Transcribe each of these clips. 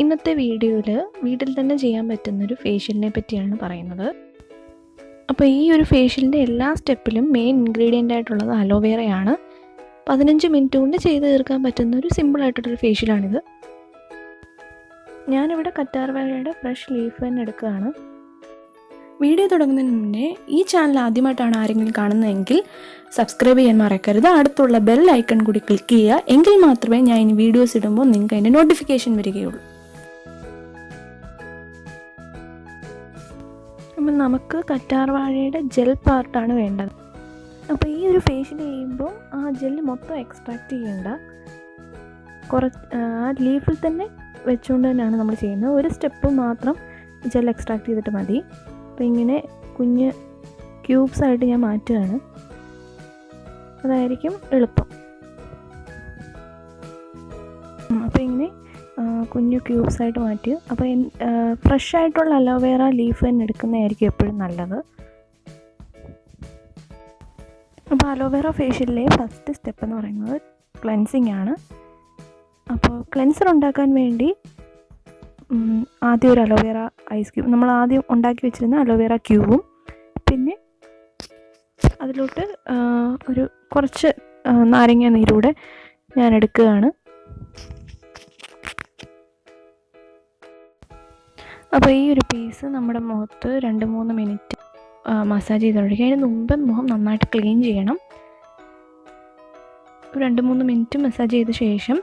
ഇന്നത്തെ വീഡിയോയിൽ വീട്ടിൽ തന്നെ ചെയ്യാൻ പറ്റുന്നൊരു ഫേഷ്യലിനെ പറ്റിയാണ് പറയുന്നത്. അപ്പോൾ ഈ ഒരു ഫേഷ്യലിൻ്റെ എല്ലാ സ്റ്റെപ്പിലും മെയിൻ ഇൻഗ്രീഡിയൻ്റ് ആയിട്ടുള്ളത് അലോവേറയാണ്. 15 മിനിറ്റ് കൊണ്ട് ചെയ്ത് തീർക്കാൻ പറ്റുന്ന ഒരു സിമ്പിളായിട്ടുള്ളൊരു ഫേഷ്യലാണിത്. ഞാനിവിടെ കറ്റാർവാഴയുടെ ഫ്രഷ് ലീഫ് തന്നെ എടുക്കുകയാണ്. വീഡിയോ തുടങ്ങുന്നതിന് മുന്നേ ഈ ചാനൽ ആദ്യമായിട്ടാണ് ആരെങ്കിലും കാണുന്നതെങ്കിൽ സബ്സ്ക്രൈബ് ചെയ്യാൻ മറക്കരുത്. അടുത്തുള്ള ബെൽ ഐക്കൺ കൂടി ക്ലിക്ക് ചെയ്യുക. എങ്കിൽ മാത്രമേ ഞാൻ ഇനി വീഡിയോസ് ഇടുമ്പോൾ നിങ്ങൾക്ക് അതിൻ്റെ നോട്ടിഫിക്കേഷൻ വരികയുള്ളൂ. അപ്പം നമുക്ക് കറ്റാർവാഴയുടെ ജെൽ പാർട്ടാണ് വേണ്ടത്. അപ്പോൾ ഈ ഒരു ഫേഷ്യൽ ചെയ്യുമ്പോൾ ആ ജെല്ല് മൊത്തം എക്സ്ട്രാക്റ്റ് ചെയ്യേണ്ട, ആ ലീഫിൽ തന്നെ വെച്ചുകൊണ്ട് തന്നെയാണ് നമ്മൾ ചെയ്യുന്നത്. ഒരു സ്റ്റെപ്പ് മാത്രം ജെൽ എക്സ്ട്രാക്റ്റ് ചെയ്തിട്ട് മതി. അപ്പോൾ ഇങ്ങനെ കുഞ്ഞ് ക്യൂബ്സായിട്ട് ഞാൻ മാറ്റുകയാണ്, അതായിരിക്കും എളുപ്പം. അപ്പോൾ ഇങ്ങനെ കുഞ്ഞു ക്യൂബ്സായിട്ട് മാറ്റി. അപ്പോൾ ഫ്രഷ് ആയിട്ടുള്ള അലോവേറ ലീഫ് തന്നെ എടുക്കുന്നതായിരിക്കും എപ്പോഴും നല്ലത്. അപ്പോൾ അലോവേറ ഫേഷ്യലിലെ ഫസ്റ്റ് സ്റ്റെപ്പ് എന്ന് പറയുന്നത് ക്ലെൻസിങ് ആണ്. അപ്പോൾ ക്ലെൻസർ ഉണ്ടാക്കാൻ വേണ്ടി ആദ്യം ഒരു അലോവേറ ഐസ് ക്യൂബ്, നമ്മൾ ആദ്യം ഉണ്ടാക്കി വെച്ചിരുന്ന അലോവേറ ക്യൂബും പിന്നെ അതിലോട്ട് ഒരു കുറച്ച് നാരങ്ങ നീരൂടെ ഞാൻ എടുക്കുകയാണ്. അപ്പോൾ ഈ ഒരു പീസ് നമ്മുടെ മുഖത്ത് 2-3 മിനിറ്റ് മസാജ് ചെയ്തുകൊണ്ടിരിക്കുക. അതിന് മുമ്പ് മുഖം നന്നായിട്ട് ക്ലീൻ ചെയ്യണം. 2-3 മിനിറ്റ് മസാജ് ചെയ്ത ശേഷം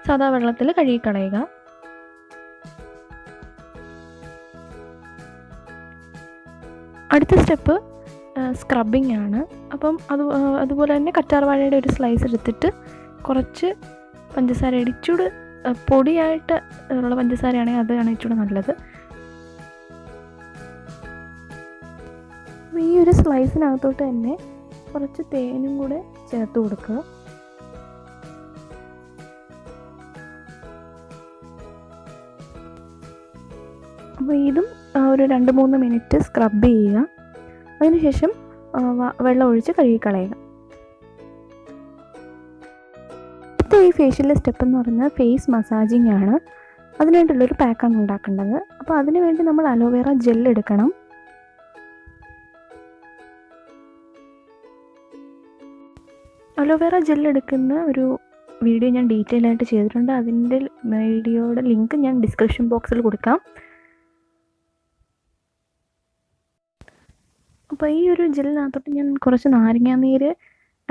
സാധാ വെള്ളത്തിൽ കഴുകിക്കളയുക. അടുത്ത സ്റ്റെപ്പ് സ്ക്രബിങ് ആണ്. അപ്പം അതുപോലെ തന്നെ കറ്റാർവാഴയുടെ ഒരു സ്ലൈസ് എടുത്തിട്ട് കുറച്ച് പഞ്ചസാര, ഇടിച്ചൂട് പൊടിയായിട്ട് ഉള്ള പഞ്ചസാരയാണെങ്കിൽ അതാണ് ഇച്ചിരി നല്ലത്. അപ്പോൾ ഈ ഒരു സ്ലൈസിനകത്തോട്ട് തന്നെ കുറച്ച് തേനും കൂടെ ചേർത്ത് കൊടുക്കുക. അപ്പോൾ ഇതും ഒരു 2-3 മിനിറ്റ് സ്ക്രബ് ചെയ്യുക. അതിനുശേഷം വെള്ളം ഒഴിച്ച് കഴുകിക്കളയുക. അടുത്ത ഈ ഫേഷ്യലിലെ സ്റ്റെപ്പ് എന്ന് പറയുന്നത് ഫേസ് മസാജിങ് ആണ്. അതിനായിട്ടുള്ളൊരു പാക്കാണ് ഉണ്ടാക്കേണ്ടത്. അപ്പോൾ അതിന് വേണ്ടി നമ്മൾ അലോവേറ ജെൽ എടുക്കണം. അലോവേറ ജെൽ എടുക്കുന്ന ഒരു വീഡിയോ ഞാൻ ഡീറ്റെയിൽ ആയിട്ട് ചെയ്തിട്ടുണ്ട്. അതിൻ്റെ വീഡിയോയുടെ ലിങ്ക് ഞാൻ ഡിസ്ക്രിപ്ഷൻ ബോക്സിൽ കൊടുക്കാം. അപ്പോൾ ഈ ഒരു ജെല്ലിനകത്തോട്ട് ഞാൻ കുറച്ച് നാരങ്ങാനീര്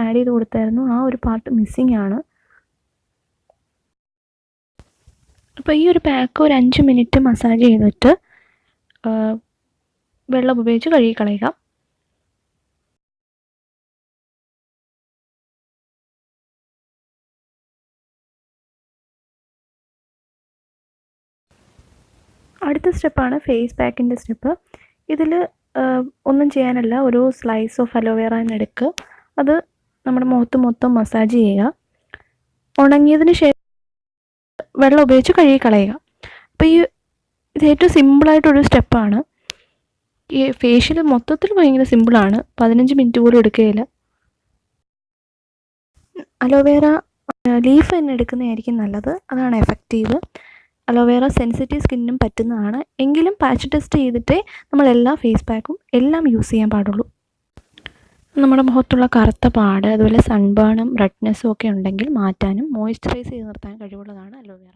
ആഡ് ചെയ്ത് കൊടുത്തായിരുന്നു. ആ ഒരു പാർട്ട് മിസ്സിങ് ആണ്. അപ്പോൾ ഈ ഒരു പാക്ക് ഒരു 5 മിനിറ്റ് മസാജ് ചെയ്തിട്ട് വെള്ളം ഉപയോഗിച്ച് കഴുകിക്കളയുക. അടുത്ത സ്റ്റെപ്പാണ് ഫേസ് പാക്കിൻ്റെ സ്റ്റെപ്പ്. ഇതിൽ ഒന്നും ചെയ്യാനല്ല, ഒരു സ്ലൈസ് ഓഫ് അലോവേറ എടുക്കുക. അത് നമ്മുടെ മുഖത്ത് മൊത്തം മസാജ് ചെയ്യുക. ഉണങ്ങിയതിന് ശേഷം വെള്ളം ഉപയോഗിച്ച് കഴുകിക്കളയുക. അപ്പോൾ ഇത് ഏറ്റവും സിമ്പിളായിട്ടൊരു സ്റ്റെപ്പാണ്. ഈ ഫേഷ്യൽ മൊത്തത്തിൽ ഭയങ്കര സിമ്പിളാണ്. 15 മിനിറ്റ് പോലും എടുക്കുകയില്ല. അലോവേറ ലീഫ് തന്നെ എടുക്കുന്നതായിരിക്കും നല്ലത്, അതാണ് എഫക്റ്റീവ്. അലോവേറ സെൻസിറ്റീവ് സ്കിന്നിനും പറ്റുന്നതാണ്. എങ്കിലും പാച്ച് ടെസ്റ്റ് ചെയ്തിട്ടേ നമ്മൾ എല്ലാ ഫേസ് പാക്കും എല്ലാം യൂസ് ചെയ്യാൻ പാടുള്ളൂ. നമ്മുടെ മുഖത്തുള്ള കറുത്ത പാട്, അതുപോലെ സൺബേണും റെഡ്നെസ്സും ഒക്കെ ഉണ്ടെങ്കിൽ മാറ്റാനും മോയ്സ്ചറൈസ് ചെയ്ത് നിർത്താനും കഴിവുള്ളതാണ് അലോവേറ.